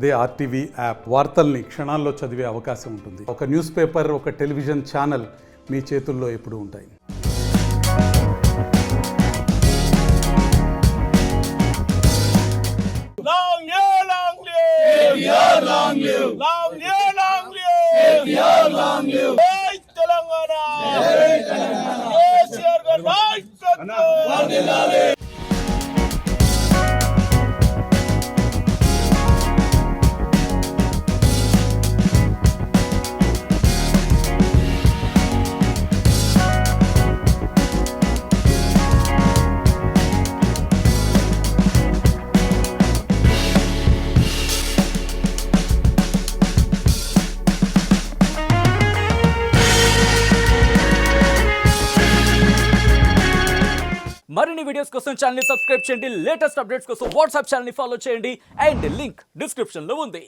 అదే RTV app వార్తల్ని క్షణాల్లో చదివే అవకాశం ఉంటుంది. ఒక న్యూస్ పేపర్, ఒక టెలివిజన్ ఛానల్ మీ చేతుల్లో ఎప్పుడూ ఉంటాయి. మరిన్ని వీడియోస్ కోసం ఛానల్ ని సబ్స్క్రైబ్ చేయండి. లేటెస్ట్ అప్డేట్స్ కోసం వాట్సాప్ ఛానల్ ని ఫాలో చేయండి. అండ్ లింక్ డిస్క్రిప్షన్ లో ఉంది.